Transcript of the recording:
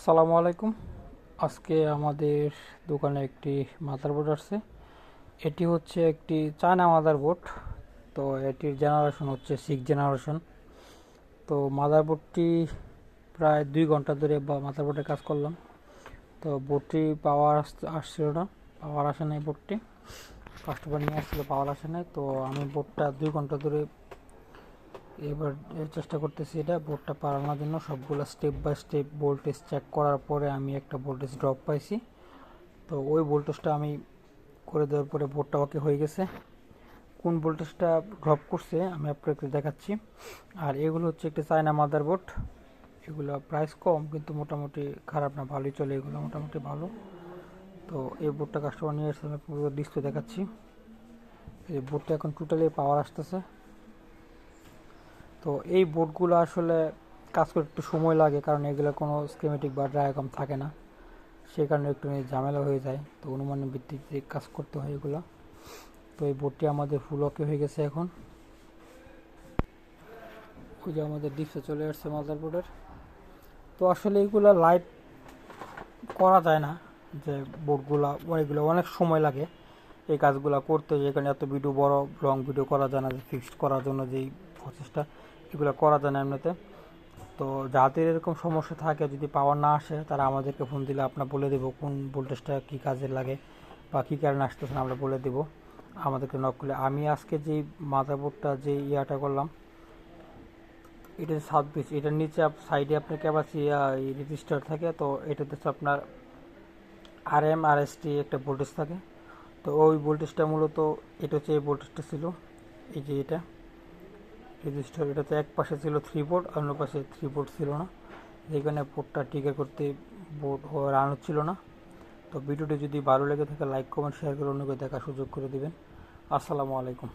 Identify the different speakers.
Speaker 1: আসসালামু আলাইকুম। আজকে আমাদের দোকানে একটি মাদারবোর্ড আসছে। এটি হচ্ছে একটি চায়না মাদারবোর্ড। তো এটির জেনারেশন হচ্ছে 6 জেনারেশন। তো মাদারবোর্ডটি প্রায় 2 ঘন্টা ধরে মাদারবোর্ডে কাজ করলাম। তো বোর্ডটি পাওয়ার আসছিল না, পাওয়ার আসে নাই বোর্ডটি। কাস্টমার নিয়ে আসছিল, পাওয়ার আসে নাই। তো আমি বোর্ডটা 2 ঘন্টা ধরে এবার চেষ্টা করতেছি এটা বোর্ডটা পালানোর জন্য। সবগুলো step by step voltage check করার পরে আমি একটা ভোল্টেজ ড্রপ পাইছি। তো ওই ভোল্টেজটা আমি করে দেওয়ার পরে বোর্ডটা ওকে হয়ে গেছে। কোন ভোল্টেজটা ড্রপ করছে আমি আপনাকে দেখাচ্ছি। আর এগুলো হচ্ছে একটা চায়না মাদারবোর্ড। এগুলো প্রাইস কম কিন্তু মোটামুটি খারাপ না, ভালোই চলে, এগুলো মোটামুটি ভালো। তো এই বোর্ডটা কাস্টমার নিয়ে এসে আমি পুরো ডিসপ্লে দেখাচ্ছি। এই বোর্ডটা এখন টোটালি পাওয়ার আসতেছে। তো এই বোর্ডগুলো আসলে কাজ করতে একটু সময় লাগে, কারণ এগুলো কোনো স্কিমেটিক বা ডায়াগ্রাম থাকে না, সেই কারণে একটু ঝামেলা হয়ে যায়। তো অনুমানের ভিত্তিতে কাজ করতে হয় এগুলো। তো এই বোর্ডটি আমাদের ফুল ওকে হয়ে গেছে এখন। ওই যে আমাদের ডিসপ্লে চলে আসছে মাদারবোর্ডের। তো আসলে এইগুলো লাইভ করা যায় না, যে বোর্ডগুলো এগুলো অনেক সময় লাগে এই কাজগুলো করতে, যেখানে এত ভিডিও বড় লং ভিডিও করা যায় না, যে ফিক্সড করার জন্য যেই প্রসেসটা, এগুলো করা যায় না এমনিতে। তো যাদের এরকম সমস্যা থাকে, যদি পাওয়ার না আসে, তারা আমাদেরকে ফোন দিলে আপনার বলে দেবো কোন ভোল্টেজটা কী কাজে লাগে বা কী কারণে আসতেছে, আমরা বলে দেবো আমাদেরকে নক করলে। আমি আজকে যেই মাদারবোর্ডটা যে ইয়াটা করলাম, এটা 7 পিস, এটার নিচে সাইডে আপনার ক্যাপাসিটি রেজিস্টার থাকে। তো এটাতে হচ্ছে আপনার RMRST একটা ভোল্টেজ থাকে। তো ওই ভোল্টেজটা মূলত এটা হচ্ছে, এই ভোল্টেজটা ছিল, এই যে এটা রেজিস্টার, এটাতে এক পাশে ছিল 3 ভোল্ট, অন্য পাশে 3 ভোল্ট ছিল না, যেখানে পোর্টটা টিকে করতে বোর্ড রান হচ্ছিল না। তো ভিডিওটি যদি ভালো লেগে থাকে লাইক কমেন্ট শেয়ার করে অন্যকে দেখার সুযোগ করে দিবেন। আসসালামু আলাইকুম।